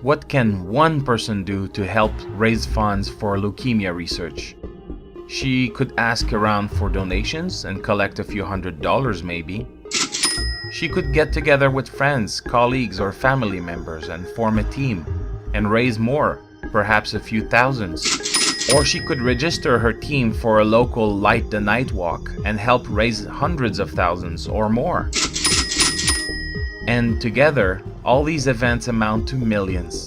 What can one person do to help raise funds for leukemia research? She could ask around for donations and collect a few $100s maybe. She could get together with friends, colleagues, or family members and form a team and raise more, perhaps a few thousands. Or she could register her team for a local Light the Night walk and help raise hundreds of thousands or more. And together, all these events amount to millions.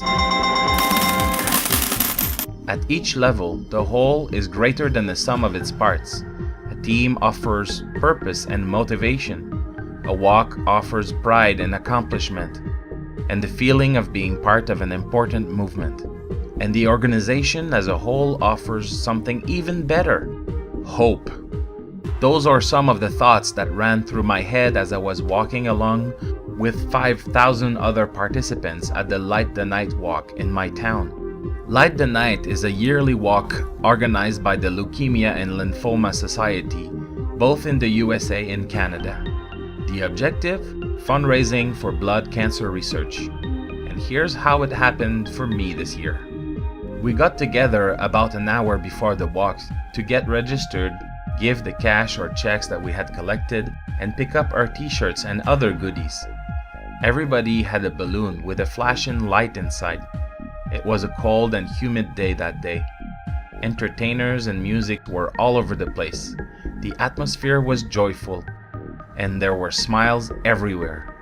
At each level, the whole is greater than the sum of its parts. A team offers purpose and motivation. A walk offers pride and accomplishment, and the feeling of being part of an important movement. And the organization as a whole offers something even better: hope. Those are some of the thoughts that ran through my head as I was walking along with 5,000 other participants at the Light the Night walk in my town. Light the Night is a yearly walk organized by the Leukemia and Lymphoma Society, both in the USA and Canada. The objective? Fundraising for blood cancer research. And here's how it happened for me this year. We got together about an hour before the walk to get registered, give the cash or checks that we had collected, and pick up our t-shirts and other goodies. Everybody had a balloon with a flashing light inside. It was a cold and humid day that day. Entertainers and music were all over the place. The atmosphere was joyful, and there were smiles everywhere.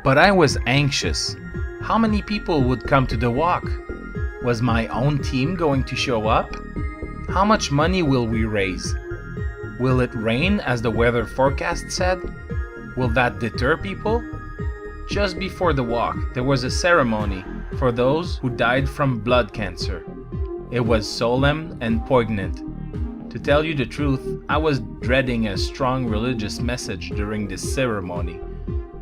But I was anxious. How many people would come to the walk? Was my own team going to show up? How much money will we raise? Will it rain as the weather forecast said? Will that deter people? Just before the walk, there was a ceremony for those who died from blood cancer. It was solemn and poignant. To tell you the truth, I was dreading a strong religious message during this ceremony,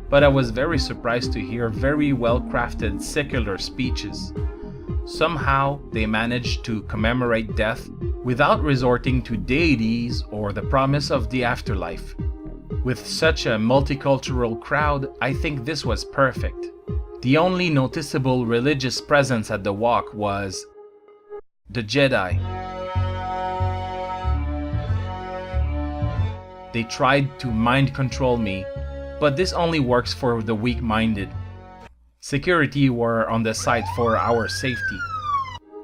but I was very surprised to hear very well-crafted secular speeches. Somehow, they managed to commemorate death without resorting to deities or the promise of the afterlife. With such a multicultural crowd, I think this was perfect. The only noticeable religious presence at the walk was the Jedi. They tried to mind control me, but this only works for the weak-minded. Security were on the site for our safety.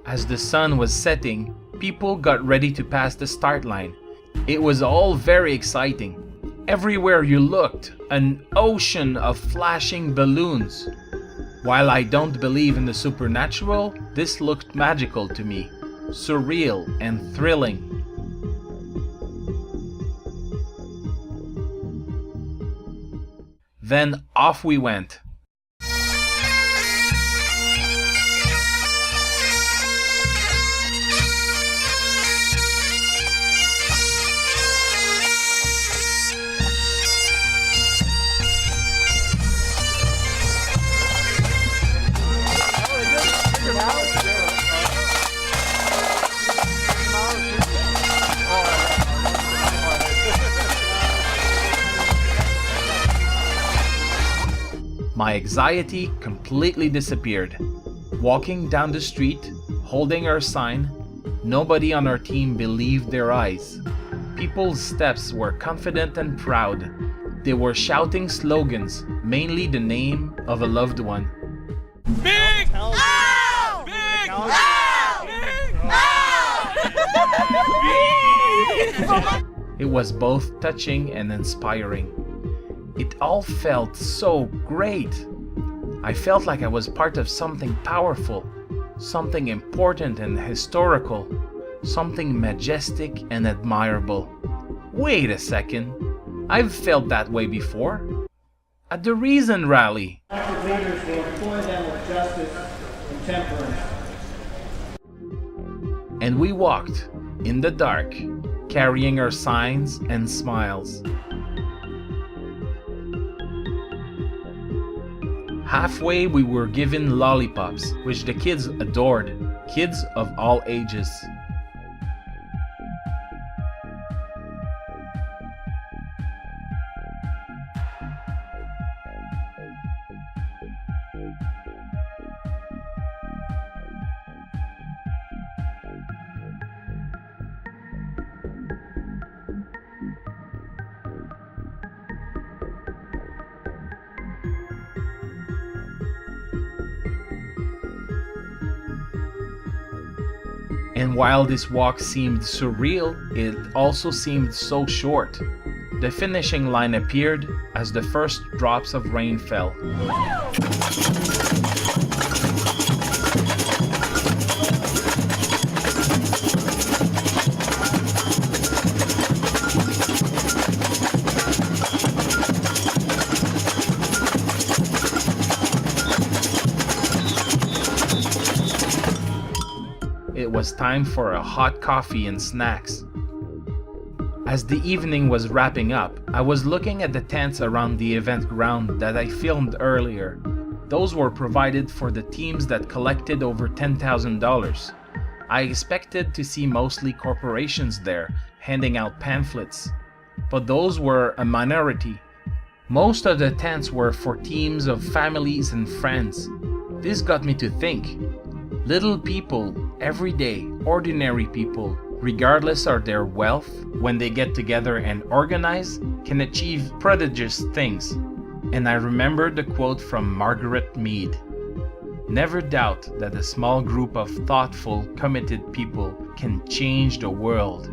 As the sun was setting, people got ready to pass the start line. It was all very exciting. Everywhere you looked, an ocean of flashing balloons. While I don't believe in the supernatural, this looked magical to me, surreal and thrilling. Then off we went. My anxiety completely disappeared. Walking down the street, holding our sign, nobody on our team believed their eyes. People's steps were confident and proud. They were shouting slogans, mainly the name of a loved one. Big Ow! Big Ow! Big Ow! It was both touching and inspiring. It all felt so great. I felt like I was part of something powerful, something important and historical, something majestic and admirable. Wait a second, I've felt that way before. At the Reason Rally. Elected leaders will employ them with justice and temperance. And we walked in the dark, carrying our signs and smiles. Halfway, we were given lollipops, which the kids adored, kids of all ages. And while this walk seemed surreal, it also seemed so short. The finishing line appeared as the first drops of rain fell. It was time for a hot coffee and snacks. As the evening was wrapping up, I was looking at the tents around the event ground that I filmed earlier. Those were provided for the teams that collected over $10,000. I expected to see mostly corporations there, handing out pamphlets. But those were a minority. Most of the tents were for teams of families and friends. This got me to think. Little people, everyday, ordinary people, regardless of their wealth, when they get together and organize, can achieve prodigious things. And I remembered the quote from Margaret Mead. Never doubt that a small group of thoughtful, committed people can change the world.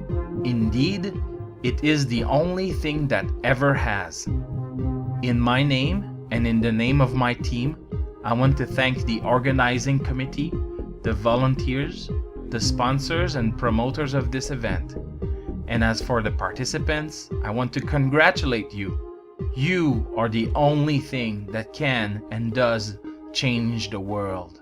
Indeed, it is the only thing that ever has. In my name and in the name of my team, I want to thank the organizing committee, the volunteers, the sponsors and promoters of this event. And as for the participants, I want to congratulate you. You are the only thing that can and does change the world.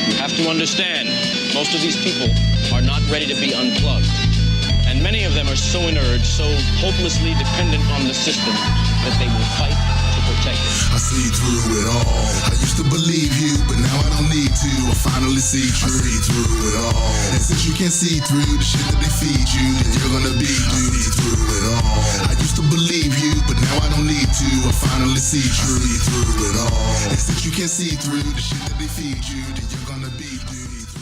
You have to understand, most of these people are not ready to be unplugged. And many of them are so inert, so hopelessly dependent on the system that they will fight to protect it. I see through it all. I used to believe you, but now I don't need to. I finally see through. I see through it all. And since you can't see through the shit that they feed you, then you're gonna be duped. I see through it all. I used to believe you, but now I don't need to. I finally see through. I see through it all. And since you can't see through the shit that they feed you, then you're gonna be duped.